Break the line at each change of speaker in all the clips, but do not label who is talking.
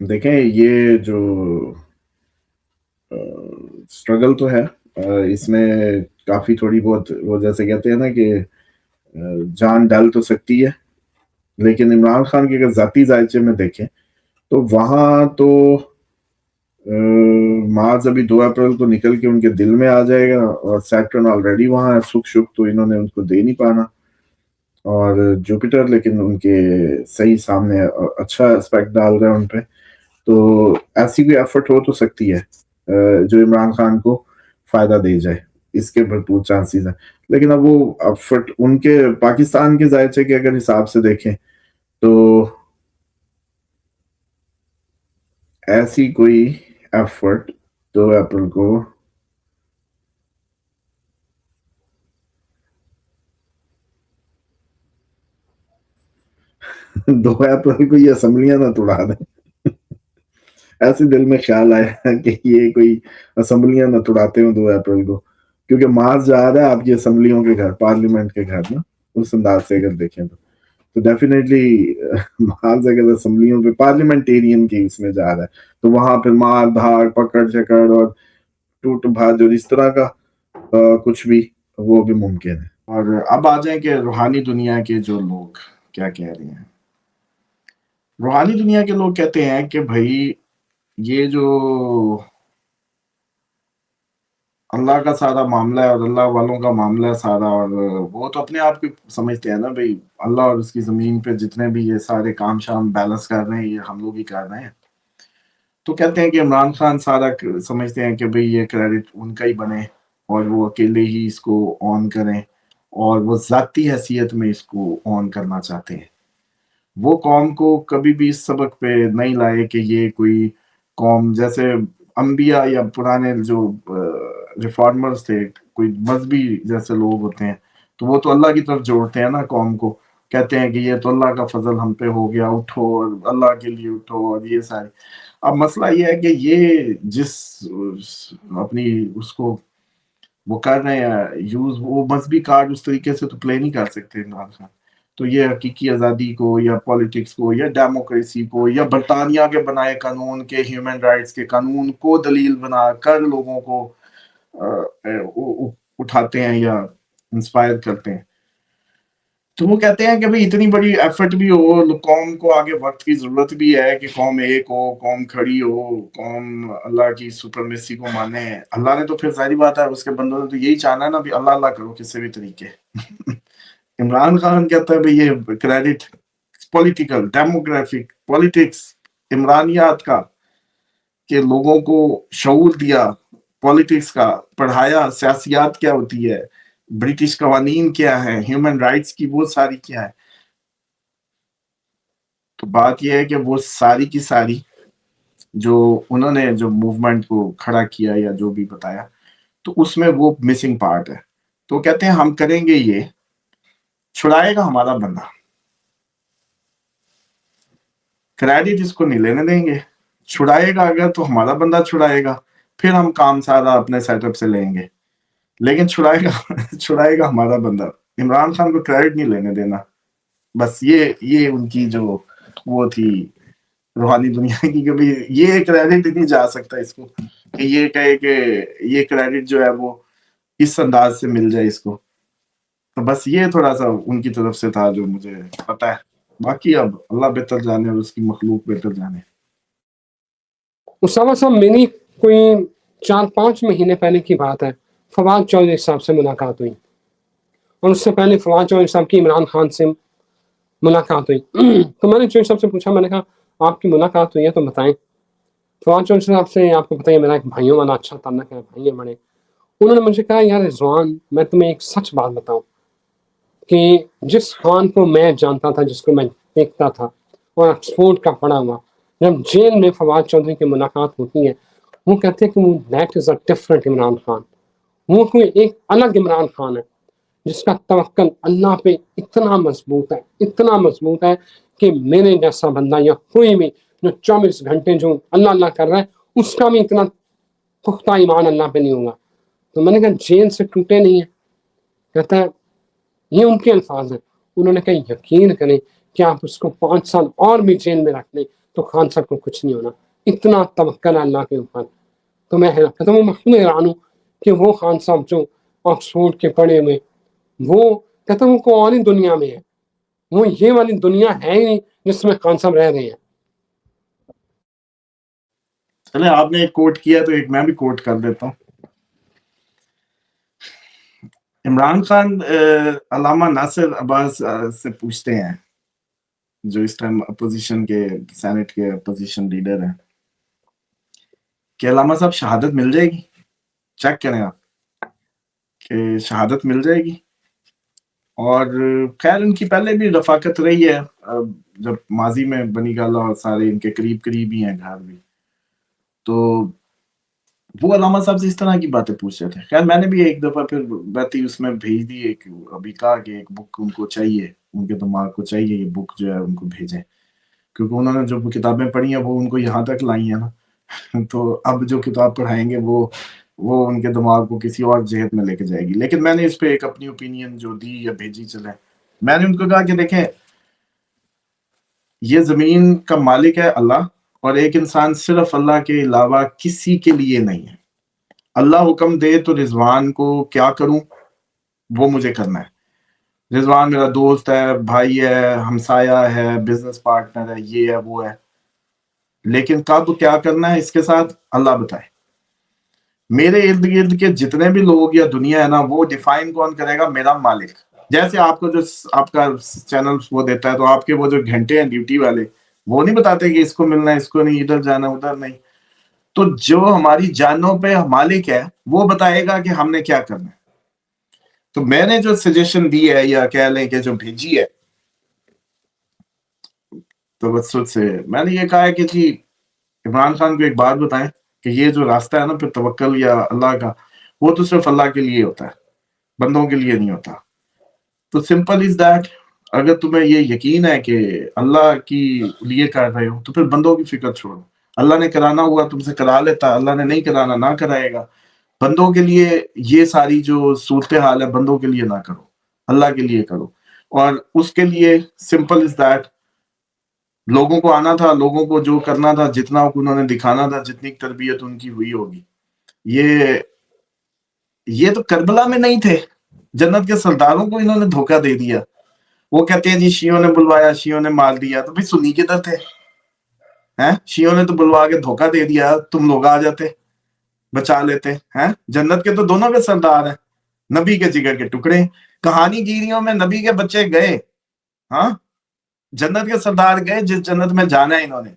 دیکھیں یہ جو اسٹرگل تو ہے اس میں کافی تھوڑی بہت وہ جیسے کہتے ہیں نا کہ جان ڈال تو سکتی ہے، لیکن عمران خان کے اگر ذاتی ذائچے میں دیکھیں تو وہاں تو مارچ ابھی 2 اپریل کو نکل کے ان کے دل میں آ جائے گا، اور سیٹرن آلریڈی وہاں ہے، سکھ شک تو انہوں نے ان کو دے نہیں پانا، اور جوپیٹر لیکن ان کے صحیح سامنے اچھا اسپیکٹ ڈال رہا ہے ان پہ، تو ایسی بھی ایفرٹ ہو تو سکتی ہے جو عمران خان کو فائدہ دے جائے، اس کے بھرپور چانسز ہیں، لیکن اب وہ ایفرٹ ان کے پاکستان کے ذائچے کے اگر حساب سے دیکھیں تو ایسی کوئی ایفرٹ 2 اپریل کو دو اپریل کو یہ اسمبلیاں نہ توڑا دیں ایسے دل میں خیال آیا کہ یہ کوئی اسمبلیاں نہ توڑاتے ہوں 2 اپریل کو، کیونکہ مارچ جا رہا ہے آپ کی اسمبلیوں کے گھر، پارلیمنٹ کے گھر نا، اس انداز سے اگر دیکھیں تو ڈیفینیٹلی مارچ اگر اسمبلیوں پہ پارلیمنٹیرین کی اس میں جا رہا ہے تو وہاں پھر مار دھاڑ پکڑ چکڑ اور ٹوٹ بھاج اور اس طرح کا کچھ بھی وہ بھی ممکن ہے۔ اور اب آ جائیں کہ روحانی دنیا کے جو لوگ کیا کہہ رہے ہیں۔ روحانی دنیا کے لوگ کہتے ہیں کہ بھائی یہ جو اللہ کا سارا معاملہ ہے اور اللہ والوں کا معاملہ ہے سارا، اور وہ تو اپنے آپ کو سمجھتے ہیں نا بھائی اللہ اور اس کی زمین پہ جتنے بھی یہ سارے کام شام بیلنس کر رہے ہیں یہ ہم لوگ ہی کر رہے ہیں، تو کہتے ہیں کہ عمران خان سارا سمجھتے ہیں کہ بھئی یہ کریڈٹ ان کا ہی بنے اور وہ اکیلے ہی اس کو آن کریں، اور وہ ذاتی حیثیت میں اس کو آن کرنا چاہتے ہیں، وہ قوم کو کبھی بھی اس سبق پہ نہیں لائے کہ یہ کوئی قوم جیسے انبیاء یا پرانے جو ریفارمرز تھے، کوئی مذہبی جیسے لوگ ہوتے ہیں تو وہ تو اللہ کی طرف جوڑتے ہیں نا قوم کو، کہتے ہیں کہ یہ تو اللہ کا فضل ہم پہ ہو گیا، اٹھو اور اللہ کے لیے اٹھو اور یہ سارے۔ اب مسئلہ یہ ہے کہ یہ جس اپنی اس کو وہ کر رہے ہیں یوز، وہ مذہبی کارڈ اس طریقے سے تو پلے نہیں کر سکتے عمران خان، تو یہ حقیقی آزادی کو یا پالیٹکس کو یا ڈیموکریسی کو یا برطانیہ کے بنائے قانون کے ہیومن رائٹس کے قانون کو دلیل بنا کر لوگوں کو اٹھاتے ہیں یا انسپائر کرتے ہیں، تو وہ کہتے ہیں کہ بھئی اتنی بڑی ایفرٹ بھی ہو، قوم کو آگے وقت کی ضرورت بھی ہے کہ قوم ایک ہو، قوم کھڑی ہو، قوم اللہ کی سپرمیسی کو مانے، اللہ نے تو پھر ظاہری بات ہے اس کے بندوں نے تو یہی چاہنا ہے نا بھی اللہ اللہ کرو کسی بھی طریقے عمران خان کہتا ہے بھئی یہ کریڈٹ پولیٹیکل ڈیموگرافک پولیٹکس عمرانیات کا کہ لوگوں کو شعور دیا، پولیٹکس کا پڑھایا، سیاسیات کیا ہوتی ہے، برٹش قوانین کیا ہے، ہیومن رائٹس کی وہ ساری کیا ہے، تو بات یہ ہے کہ وہ ساری کی ساری جو انہوں نے جو موومنٹ کو کھڑا کیا یا جو بھی بتایا تو اس میں وہ مسنگ پارٹ ہے، تو کہتے ہیں ہم کریں گے یہ، چھڑائے گا ہمارا بندہ، کریڈٹ اس کو نہیں لینے دیں گے، چھڑائے گا اگر تو ہمارا بندہ چھڑائے گا، پھر ہم کام سارا اپنے سیٹ اپ سے لیں گے، لیکن چھڑائے گا ہمارا بندہ، عمران خان کو کریڈٹ نہیں لینے دینا، بس یہ ان کی جو وہ تھی روحانی دنیا کی، کبھی یہ کریڈٹ نہیں جا سکتا اس کو کہ یہ کہے کہ یہ کریڈٹ جو ہے وہ اس انداز سے مل جائے اس کو، تو بس یہ تھوڑا سا ان کی طرف سے تھا جو مجھے پتا ہے، باقی اب اللہ بہتر جانے اور اس کی مخلوق بہتر جانے۔
اسامہ صاحب میری کوئی 4-5 مہینے پہلے کی بات ہے، فواد چودھری صاحب سے ملاقات ہوئی، اور اس سے پہلے فواد چودھری صاحب کی عمران خان سے ملاقات ہوئی تو میں نے چودھری صاحب سے پوچھا، میں نے کہا آپ کی ملاقات ہوئی ہے تو بتائیں۔ فواد چودھری صاحب سے آپ کو پتہ ہے میرا ایک بھائیوں والا اچھا تعلق ہے، بھائی بڑے، انہوں نے مجھے کہا یار رضوان میں تمہیں ایک سچ بات بتاؤں کہ جس خان کو میں جانتا تھا، جس کو میں دیکھتا تھا اور آکسفورڈ کا پڑھا ہوا، جب جیل میں فواد چودھری کی ملاقات ہوتی ہے وہ کہتے ہیں کہ وہ that is a different Imran Khan, وہ کوئی ایک الگ عمران خان ہے جس کا توکل اللہ پہ اتنا مضبوط ہے کہ میرے جیسا بندہ یا کوئی بھی جو 24 گھنٹے جو اللہ اللہ کر رہا ہے اس کا بھی اتنا پختہ ایمان اللہ پہ نہیں ہوگا۔ تو میں نے کہا جیل سے ٹوٹے نہیں ہیں؟ کہتا ہے یہ ان کے الفاظ ہیں، انہوں نے کہا یقین کریں کہ آپ اس کو 5 سال اور بھی جیل میں رکھ لیں تو خان صاحب کو کچھ نہیں ہونا. اتنا توکل ہے اللہ کے اوپر. تو میں کہتا ہوں محمود حیران ہوں کہ وہ خان صاحب جو آکسفورڈ کے پڑھے ہوئے, وہ کہتا ہوں کو اور ہی دنیا میں ہے, وہ یہ والی دنیا ہے ہی نہیں جس میں خان صاحب رہ رہے ہیں.
چلے آپ نے ایک کوٹ کیا تو ایک میں بھی کوٹ کر دیتا ہوں. عمران خان علامہ ناصر عباس سے پوچھتے ہیں, جو اس ٹائم اپوزیشن کے سینٹ کے اپوزیشن لیڈر ہیں, کہ علامہ صاحب شہادت مل جائے گی؟ چیک کریں آپ کہ شہادت مل جائے گی. اور خیر ان کی پہلے بھی رفاقت رہی ہے, جب ماضی میں بنی گالا اور سارے ان کے قریب قریب ہی ہیں گھر بھی, تو وہ علامہ صاحب سے اس طرح کی باتیں پوچھ رہے تھے. خیر میں نے بھی ایک دفعہ پھر بیتی اس میں بھیج دی, ایک ابھی کہا کہ ایک بک ان کو چاہیے, ان کے دماغ کو چاہیے یہ بک جو ہے ان کو بھیجیں, کیونکہ انہوں نے جو کتابیں پڑھی ہیں وہ ان کو یہاں تک لائی ہیں نا, تو اب جو کتاب پڑھائیں گے وہ ان کے دماغ کو کسی اور جہت میں لے کے جائے گی. لیکن میں نے اس پہ ایک اپنی اوپینین جو دی یا بھیجی چلے, میں نے ان کو کہا کہ دیکھیں یہ زمین کا مالک ہے اللہ, اور ایک انسان صرف اللہ کے علاوہ کسی کے لیے نہیں ہے. اللہ حکم دے تو رضوان کو کیا کروں وہ مجھے کرنا ہے. رضوان میرا دوست ہے, بھائی ہے, ہمسایہ ہے, بزنس پارٹنر ہے, یہ ہے وہ ہے, لیکن کب کیا کرنا ہے اس کے ساتھ اللہ بتائے. میرے ارد گرد کے جتنے بھی لوگ یا دنیا ہے نا, وہ ڈیفائن کون کرے گا؟ میرا مالک. جیسے آپ کو جو آپ کا چینل وہ دیتا ہے, تو آپ کے وہ جو گھنٹے ہیں ڈیوٹی والے, وہ نہیں بتاتے کہ اس کو ملنا ہے, اس کو نہیں, ادھر جانا ادھر نہیں. تو جو ہماری جانوں پہ مالک ہے وہ بتائے گا کہ ہم نے کیا کرنا ہے. تو میں نے جو سجیشن دی ہے, یا کہہ لیں کہ جو بھیجی ہے توسط سے, میں نے یہ کہا ہے کہ جی عمران خان کو ایک بات بتائیں کہ یہ جو راستہ ہے نا پھر توکل یا اللہ کا, وہ تو صرف اللہ کے لیے ہوتا ہے, بندوں کے لیے نہیں ہوتا. تو سمپل از دیٹ. اگر تمہیں یہ یقین ہے کہ اللہ کی لیے کر رہے ہو تو پھر بندوں کی فکر چھوڑو. اللہ نے کرانا ہوا تم سے کرا لیتا, اللہ نے نہیں کرانا نہ کرائے گا. بندوں کے لیے یہ ساری جو صورتحال ہے بندوں کے لیے نہ کرو, اللہ کے لیے کرو. اور اس کے لیے سمپل از دیٹ, لوگوں کو آنا تھا, لوگوں کو جو کرنا تھا, جتنا انہوں نے دکھانا تھا, جتنی تربیت ان کی ہوئی ہوگی. یہ تو کربلا میں نہیں تھے, جنت کے سرداروں کو انہوں نے دھوکہ دے دیا. وہ کہتے ہیں جی شیعوں نے بلوایا, شیعوں نے مار دیا. تو بھائی سنی کدھر تھے؟ شیعوں نے تو بلوا کے دھوکہ دے دیا, تم لوگ آ جاتے بچا لیتے ہیں. جنت کے تو دونوں کے سردار ہیں, نبی کے جگر کے ٹکڑے. کہانی گیریوں میں نبی کے بچے گئے, ہاں جنت کے سردار گئے جس جنت میں جانا ہے انہوں نے,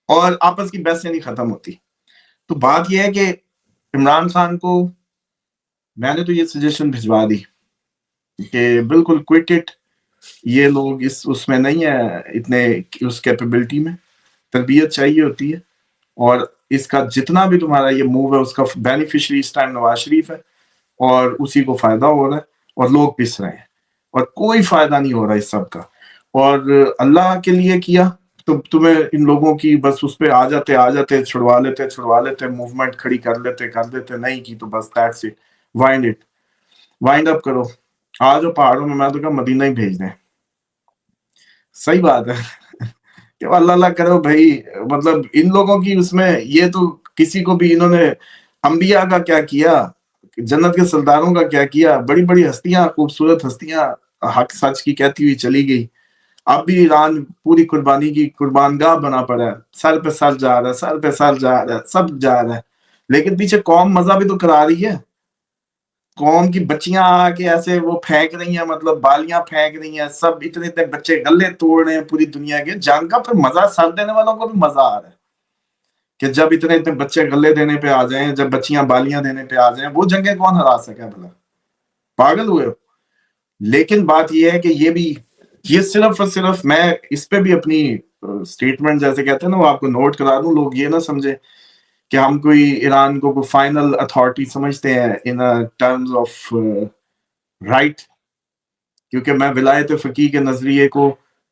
اور آپس کی بحثیں نہیں ختم ہوتی. تو بات یہ ہے کہ عمران خان کو میں نے تو یہ سجیشن بھجوا دی کہ بالکل کوئٹ اٹ. یہ لوگ اس میں نہیں ہے اتنے, اس کیپیبلٹی میں. تربیت چاہیے ہوتی ہے, اور اس کا جتنا بھی تمہارا یہ موو ہے اس کا بینیفیشری اس ٹائم نواز شریف ہے, اور اسی کو فائدہ ہو رہا ہے, اور لوگ پس رہے ہیں, اور کوئی فائدہ نہیں ہو رہا اس سب کا. اور اللہ کے لیے کیا تو تمہیں ان لوگوں کی بس اس پہ آ جاتے چھڑوا لیتے, موومنٹ کھڑی کر لیتے. نہیں کی تو بس دیٹس اٹ, وائنڈ اپ کرو. آ جاؤ پہاڑوں میں تو کہا مدینہ ہی بھیج دیں. صحیح بات ہے کہ اللہ کرو بھائی. مطلب ان لوگوں کی اس میں یہ تو کسی کو بھی, انہوں نے انبیاء کا کیا کیا, جنت کے سرداروں کا کیا کیا, بڑی بڑی ہستیاں, خوبصورت ہستیاں حق سچ کی کہتی ہوئی چلی گئی. اب بھی ایران پوری قربانی کی قربان گاہ بنا پڑا ہے, سر پہ سر جا رہا ہے, سب جا رہا ہے. لیکن پیچھے قوم مزہ بھی تو کرا رہی ہے. قوم کی بچیاں آ کے ایسے وہ پھینک رہی ہیں, مطلب بالیاں پھینک رہی ہیں, سب اتنے بچے گلے توڑ رہے ہیں پوری دنیا کے. جنگ کا پھر مزہ سر دینے والوں کو بھی مزہ آ رہا ہے کہ جب اتنے بچے گلے دینے پہ آ جائیں, جب بچیاں بالیاں دینے پہ آ جائیں, وہ جنگیں کون ہرا سکے بھلا؟ پاگل ہوئے ہو. لیکن بات یہ ہے کہ یہ صرف اور صرف, میں اس پہ بھی اپنی سٹیٹمنٹ جیسے کہتے ہیں نا وہ آپ کو نوٹ کرا دوں, لوگ یہ نہ سمجھے کہ ہم کوئی ایران کو کوئی فائنل اتھارٹی سمجھتے ہیں ان ٹرمز آف رائٹ, کیونکہ میں ولایت فقیہ کے نظریے کو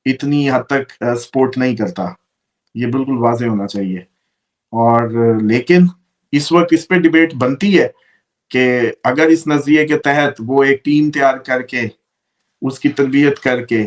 اتنی حد تک سپورٹ نہیں کرتا, یہ بالکل واضح ہونا چاہیے. اور لیکن اس وقت اس پہ ڈیبیٹ بنتی ہے کہ اگر اس نظریے کے تحت وہ ایک ٹیم تیار کر کے, اس کی تربیت کر کے